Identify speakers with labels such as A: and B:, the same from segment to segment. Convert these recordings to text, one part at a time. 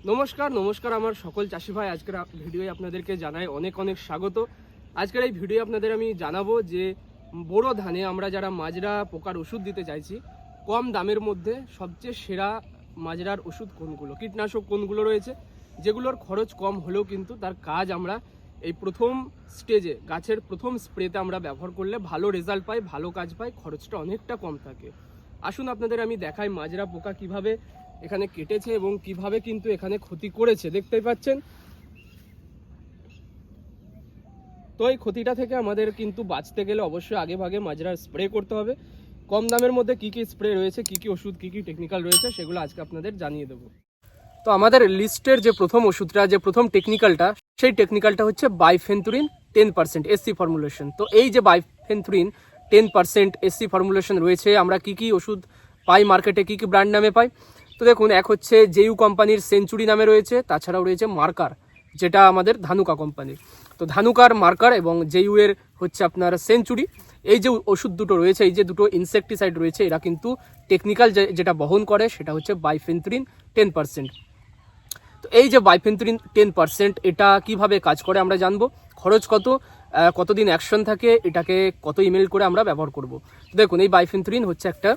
A: নমস্কার আমার সকল চাষি ভাই, আজকের ভিডিওয়ে আপনাদেরকে জানাই অনেক অনেক স্বাগত। আজকের এই ভিডিও আপনাদের আমি জানাবো যে বোরো ধানে আমরা যারা মাজরা পোকার ওষুধ দিতে চাইছি কম দামের মধ্যে সবচেয়ে সেরা মাজরার ওষুধ কোনগুলো, কীটনাশক কোনগুলো রয়েছে যেগুলোর খরচ কম হলেও কিন্তু তার কাজ আমরা এই প্রথম স্টেজে গাছের প্রথম স্প্রেতে আমরা ব্যবহার করলে ভালো রেজাল্ট পাই, ভালো কাজ পাই, খরচটা অনেকটা কম থাকে। আসুন আপনাদের আমি দেখাই মাজরা পোকা কিভাবে এখানে কেটেছে এবং কিভাবে কিন্তু এখানে ক্ষতি করেছে। দেখতেই পাচ্ছেন। তো এই ক্ষতিটা থেকে আমাদের কিন্তু বাঁচতে গেলে অবশ্যই আগে ভাগে মাজরার স্প্রে করতে হবে। কম দামের মধ্যে কি কি স্প্রে রয়েছে, কি কি ওষুধ, কি কি টেকনিক্যাল রয়েছে সেগুলো আজকে আপনাদের জানিয়ে দেবো। তো আমাদের লিস্টের যে প্রথম ওষুধটা, যে প্রথম টেকনিক্যালটা, সেই টেকনিক্যালটা হচ্ছে বাইফেন্থুরিন 10% এসসি ফর্মুলেশন। তো এই যে বাইফেন্থুরিন 10% এসসি ফর্মুলেশন রয়েছে, আমরা কি কি ওষুধ পাই মার্কেটে, কি কি ব্র্যান্ড নামে পাই। তো দেখুন, এক হচ্ছে জেইউ কোম্পানির সেঞ্চুরি নামে রয়েছে, তাছাড়াও রয়েছে মার্কার, যেটা আমাদের ধানুকা কোম্পানির। তো ধানুকার মার্কার এবং জেইউ এর হচ্ছে আপনার সেঞ্চুরি, এই যে ওষুধ দুটো রয়েছে, এই যে দুটো ইনসেকটিসাইড রয়েছে, এরা কিন্তু টেকনিক্যাল যেটা বহন করে সেটা হচ্ছে বাইফেন্থুরিন 10%। তো এই যে বাইফেন্থুরিন 10% এটা কিভাবে কাজ করে আমরা জানবো, খরচ কত, কতদিন অ্যাকশন থাকে, এটাকে কত ইমেল করে আমরা ব্যবহার করব। দেখুন, এই বাইফেন্থুরিন হচ্ছে একটা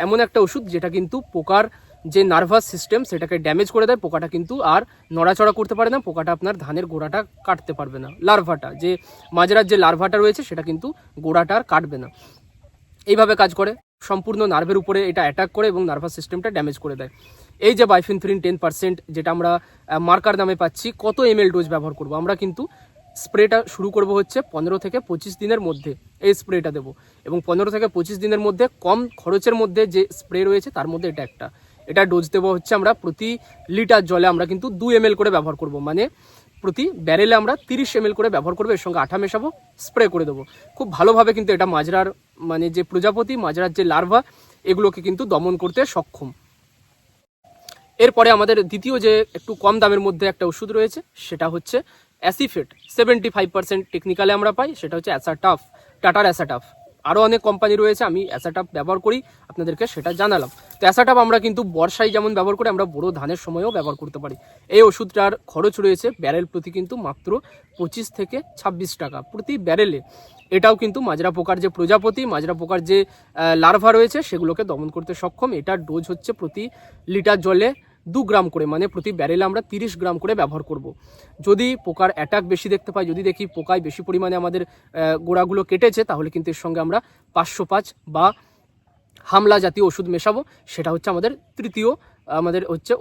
A: এমন একটা ওষুধ যেটা কিন্তু পোকার যে নার্ভাস সিস্টেম সেটাকে ড্যামেজ করে দেয়। পোকাটা কিন্তু আর নড়াচড়া করতে পারে না, পোকাটা আপনার ধানের গোড়াটা কাটতে পারবে না, লার্ভাটা, যে মাজরার যে লার্ভাটা রয়েছে সেটা কিন্তু গোড়াটা আর কাটবে না। এইভাবে কাজ করে, সম্পূর্ণ নার্ভের উপরে এটা অ্যাটাক করে এবং নার্ভাস সিস্টেমটা ড্যামেজ করে দেয়। এই যে বাইফেন্থুরিন 10% যেটা আমরা মার্কার নামে পাচ্ছি, কত এমএল ডোজ ব্যবহার করব আমরা, কিন্তু স্প্রেটা শুরু করব হচ্ছে 15 থেকে 25 দিনের মধ্যে এই স্প্রেটা দেবো। এবং 15 থেকে 25 দিনের মধ্যে কম খরচের মধ্যে যে স্প্রে রয়েছে তার মধ্যে এটা ডোজ দেবো হচ্ছে আমরা প্রতি লিটার জলে আমরা কিন্তু 2 ml করে ব্যবহার করব, মানে প্রতি ব্যারেলে আমরা 30 ml করে ব্যবহার করবো। এর সঙ্গে আঠা মেশাবো, স্প্রে করে দেবো। খুব ভালোভাবে কিন্তু এটা মাজরার মানে যে প্রজাপতি, মাজরার যে লার্ভা, এগুলোকে কিন্তু দমন করতে সক্ষম। এরপরে আমাদের দ্বিতীয় যে একটু কম দামের মধ্যে একটা ওষুধ রয়েছে সেটা হচ্ছে অ্যাসিফেট 75% টেকনিক্যালে আমরা পাই, সেটা হচ্ছে অ্যাসাটাফ, টাটার অ্যাসাটাফ। আরও অনেক কোম্পানি রয়েছে, আমি অ্যাসাটাফ ব্যবহার করি, আপনাদেরকে সেটা জানালাম। তো অ্যাসাটাফ আমরা কিন্তু বর্ষায় যেমন ব্যবহার করি, আমরা বড় ধানের সময়ও ব্যবহার করতে পারি। এই ওষুধটার খরচ রয়েছে ব্যারেল প্রতি কিন্তু মাত্র 25 থেকে 26 টাকা প্রতি ব্যারেলে। এটাও কিন্তু মাজরা পোকার যে প্রজাপতি, মাজরা পোকার যে লার্ভা রয়েছে সেগুলোকে দমন করতে সক্ষম। এটার ডোজ হচ্ছে প্রতি লিটার জলে 2 গ্রাম করে, মানে প্রতি ব্যারেলে আমরা 30 গ্রাম করে ব্যবহার করব। যদি পোকার অ্যাটাক বেশি দেখতে পাই, যদি দেখি পোকায় বেশি পরিমাণে আমাদের গোড়াগুলো কেটেছে, তাহলে কিন্তু এর সঙ্গে আমরা 505 বা হামলা জাতীয় ওষুধ মেশাবো। সেটা হচ্ছে আমাদের তৃতীয়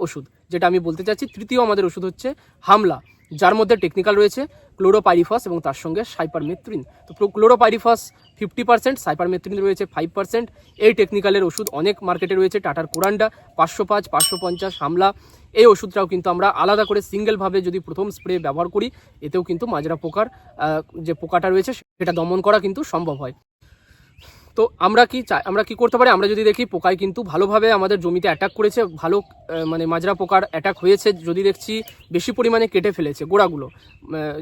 A: ওষুধ, যেটা আমি বলতে চাচ্ছি। তৃতীয় আমাদের ওষুধ হচ্ছে হামলা, যার মধ্যে টেকনিক্যাল রয়েছে ক্লোরোপাইরিফস এবং তার সঙ্গে সাইপারমেথ্রিন। তো ক্লোরোপাইরিফস 50%, সাইপারমেথ্রিন রয়েছে 5%। এই টেকনিক্যালের ওষুধ অনেক মার্কেটে রয়েছে, টাটার কোরান্ডা 505, 550, হামলা। এই ওষুধটাও কিন্তু আমরা আলাদা করে সিঙ্গেলভাবে যদি প্রথম স্প্রে ব্যবহার করি, এতেও কিন্তু মাজরা পোকার যে পোকাটা রয়েছে সেটা দমন করা কিন্তু সম্ভব হয়। তো আমরা কি করতে পারি, আমরা যদি দেখি পোকায় কিন্তু ভালোভাবে আমাদের জমিতে অ্যাটাক করেছে, ভালো মানে মাজরা পোকার অ্যাটাক হয়েছে, যদি দেখছি বেশি পরিমাণে কেটে ফেলেছে গোড়াগুলো,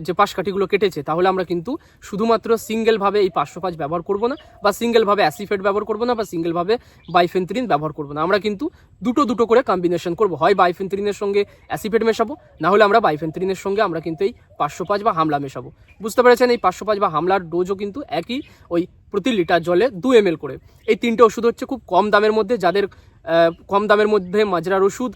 A: যে পাশকাঠিগুলো কেটেছে, তাহলে আমরা কিন্তু শুধুমাত্র সিঙ্গেলভাবে এই 505 ব্যবহার করব না, বা সিঙ্গেলভাবে অ্যাসিফেট ব্যবহার করব না, বা সিঙ্গেলভাবে বাইফেন্থুরিন ব্যবহার করব না। আমরা কিন্তু দুটো করে কম্বিনেশন করব, হয় বাইফেন্থুরিনের সঙ্গে অ্যাসিফেট মেশাবো, না হলে আমরা বাইফেন্থুরিনের সঙ্গে আমরা কিন্তু এই 505 বা হামলা মেশাবো। বুঝতে পেরেছেন, এই 505 বা হামলার ডোজও কিন্তু একই, ওই প্রতি লিটার জলে 2 ml করে। এই তিনটে ওষুধ হচ্ছে খুব কম দামের মধ্যে, যাদের কম দামের মধ্যে মাজরার ওষুধ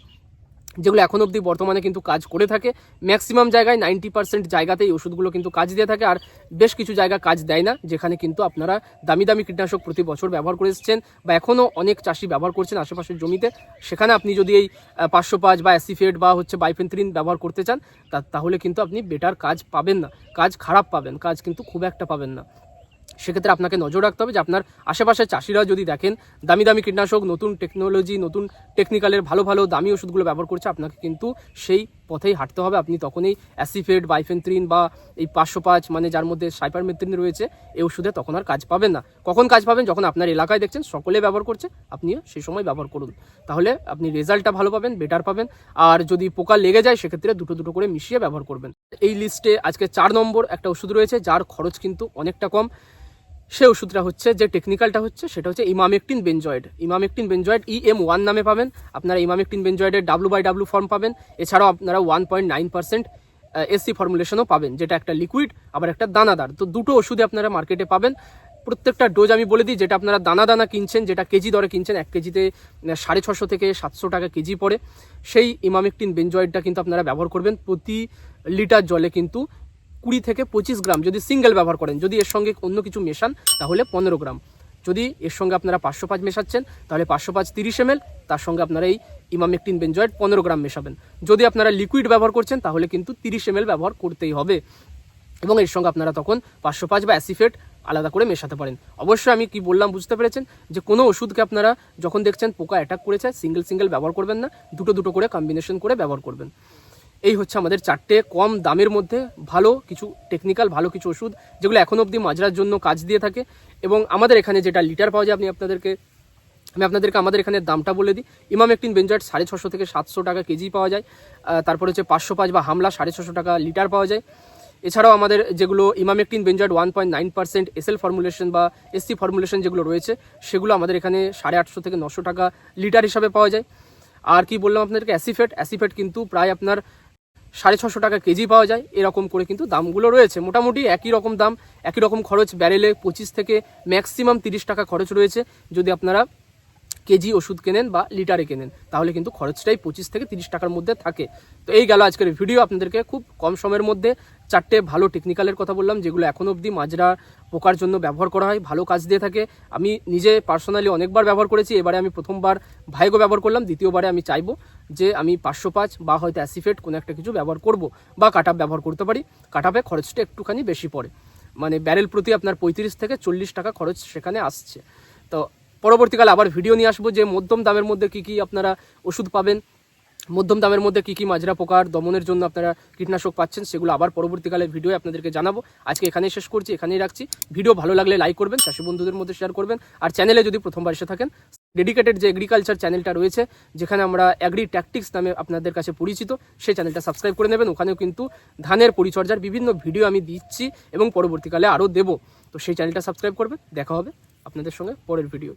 A: যেগুলো এখন অবধি বর্তমানে কিন্তু কাজ করে থাকে। ম্যাক্সিমাম জায়গায় 90% জায়গাতে এই ওষুধগুলো কিন্তু কাজ দিয়ে থাকে, আর বেশ কিছু জায়গা কাজ দেয় না, যেখানে কিন্তু আপনারা দামি দামি কীটনাশক প্রতি বছর ব্যবহার করে এসেছেন, বা এখনও অনেক চাষি ব্যবহার করছেন আশেপাশের জমিতে। সেখানে আপনি যদি এই 505 বা অ্যাসিফেট বা হচ্ছে বাইফেন্থুরিন ব্যবহার করতে চান, তাহলে কিন্তু আপনি বেটার কাজ পাবেন না, কাজ খারাপ পাবেন, কাজ কিন্তু খুব একটা পাবেন না। সেক্ষেত্রে আপনাকে নজর রাখতে হবে যে আপনার আশেপাশের চাষিরা যদি দেখেন দামি দামি কীটনাশক, নতুন টেকনোলজি, নতুন টেকনিক্যালের ভালো ভালো দামি ওষুধগুলো ব্যবহার করছে, আপনাকে কিন্তু সেই পথেই হাঁটতে হবে। আপনি তখনই অ্যাসিফেট, বাইফেন্থুরিন বা এই 505 মানে যার মধ্যে সাইপারমেথ্রিন রয়েছে, এই ওষুধে তখন আর কাজ পাবেন না। কখন কাজ পাবেন? যখন আপনার এলাকায় দেখছেন সকলে ব্যবহার করছে, আপনিও সেই সময় ব্যবহার করুন, তাহলে আপনি রেজাল্টটা ভালো পাবেন, বেটার পাবেন। আর যদি পোকা লেগে যায়, সেক্ষেত্রে দুটো করে মিশিয়ে ব্যবহার করবেন। এই লিস্টে আজকে 4 নম্বর একটা ওষুধ রয়েছে, যার খরচ কিন্তু অনেকটা কম। সে ওষুধটা হচ্ছে যে টেকনিক্যালটা হচ্ছে সেটা হচ্ছে emamectin benzoate. Emamectin benzoate EM1 নামে পাবেন আপনারা। ইমামেকটিন বেনজয়েডের W/W ফর্ম পাবেন, এছাড়াও আপনারা 1.9% SC ফর্মুলেশনও পাবেন, যেটা একটা লিকুইড আবার একটা দানাদার। তো দুটো ওষুধে আপনারা মার্কেটে পাবেন। প্রত্যেকটা ডোজ আমি বলে দিই, যেটা আপনারা দানা দানা কিনছেন, যেটা কেজি দরে কিনছেন, 1 কেজিতে 650 থেকে 700 টাকা কেজি পড়ে, সেই ইমামেকটিন বেনজয়েডটা কিন্তু আপনারা ব্যবহার করবেন প্রতি লিটার জলে কিন্তু 20 থেকে 25 গ্রাম যদি সিঙ্গেল ব্যবহার করেন। যদি এর সঙ্গে অন্য কিছু মেশান তাহলে 15 গ্রাম। যদি এর সঙ্গে আপনারা 505 মেশাচ্ছেন তাহলে 505 30 ml, তার সঙ্গে আপনারা এই ইমামেকটিন বেনজয়েড 15 গ্রাম মেশাবেন। যদি আপনারা লিকুইড ব্যবহার করছেন তাহলে কিন্তু 30 ml ব্যবহার করতেই হবে, এবং এর সঙ্গে আপনারা তখন 505 বা অ্যাসিফেট আলাদা করে মেশাতে পারেন। অবশ্যই আমি কি বললাম বুঝতে পেরেছেন, যে কোনো ওষুধকে আপনারা যখন দেখছেন পোকা অ্যাটাক করেছে সিঙ্গেল ব্যবহার করবেন না, দুটো করে কম্বিনেশন করে ব্যবহার করবেন। এই হচ্ছে আমাদের 4টে কম দামের মধ্যে ভালো কিছু টেকনিক্যাল, ভালো কিছু ওষুধ, যেগুলো এখনও অবধি মাজরার জন্য কাজ দিয়ে থাকে। এবং আমাদের এখানে যেটা লিটার পাওয়া যায়, আমি আপনাদেরকে আমাদের এখানে দামটা বলে দিই। ইমামেকটিন বেনজয়েড 650 থেকে 700 টাকা কেজি পাওয়া যায়। তারপরে হচ্ছে 505 বা হামলা 650 টাকা লিটার পাওয়া যায়। এছাড়াও আমাদের যেগুলো ইমামেকটিন বেনজয়েড 1.9% SL ফর্মুলেশন বা SC ফর্মুলেশন যেগুলো রয়েছে, সেগুলো আমাদের এখানে 850 থেকে 900 টাকা লিটার হিসাবে পাওয়া যায়। আর কি বললাম আপনাদেরকে, অ্যাসিফেট কিন্তু প্রায় আপনার 650 টাকা কেজি পাওয়া যায়। এরকম করে কিন্তু দামগুলো রয়েছে, মোটামুটি একই রকম দাম, একই রকম খরচ। ব্যারেলে 25 থেকে ম্যাক্সিমাম 30 টাকা খরচ রয়েছে। যদি আপনারা কেজি ওষুধ কেনেন বা লিটারে কেনেন তাহলে কিন্তু খরচটাই 25 থেকে 30 টাকার মধ্যে থাকে। তো এই গেল আজকের ভিডিও। আপনাদেরকে খুব কম সময়ের মধ্যে 4টে ভালো টেকনিক্যালের কথা বললাম, যেগুলো এখনও অবধি মাজরা পোকার জন্য ব্যবহার করা হয়, ভালো কাজ দিয়ে থাকে। আমি নিজে পার্সোনালি অনেকবার ব্যবহার করেছি। এবারে আমি প্রথমবার ভাইগো ব্যবহার করলাম, দ্বিতীয়বারে আমি চাইবো যে আমি 505 বা হয়তো অ্যাসিফেট কোনো একটা কিছু ব্যবহার করব, বা কাটাপ ব্যবহার করতে পারি। কাটাপে খরচটা একটুখানি বেশি পড়ে, মানে ব্যারেল প্রতি আপনার 35 থেকে 40 টাকা খরচ সেখানে আসছে। তো পরবর্তীকালে আবার ভিডিও নিয়ে আসবো যে মধ্যম দামের মধ্যে কী কী আপনারা ওষুধ পাবেন, মধ্যম দামের মধ্যে কী কী মাজরা পোকার দমনের জন্য আপনারা কীটনাশক পাচ্ছেন, সেগুলো আবার পরবর্তীকালে ভিডিও আপনাদেরকে জানাবো। আজকে এখানেই শেষ করছি, এখানেই রাখছি। ভিডিও ভালো লাগলে লাইক করবেন, চাষি বন্ধুদের মধ্যে শেয়ার করবেন। আর চ্যানেলে যদি প্রথমবার এসে থাকেন, ডেডিকেটেড যে এগ্রিকালচার চ্যানেলটা রয়েছে, যেখানে আমরা অ্যাগ্রি ট্যাকটিক্স নামে আপনাদের কাছে পরিচিত, সেই চ্যানেলটা সাবস্ক্রাইব করে নেবেন। ওখানেও কিন্তু ধানের পরিচর্যার বিভিন্ন ভিডিও আমি দিচ্ছি এবং পরবর্তীকালে আরও দেবো। তো সেই চ্যানেলটা সাবস্ক্রাইব করবেন। দেখা হবে আপনাদের সঙ্গে পরের ভিডিও।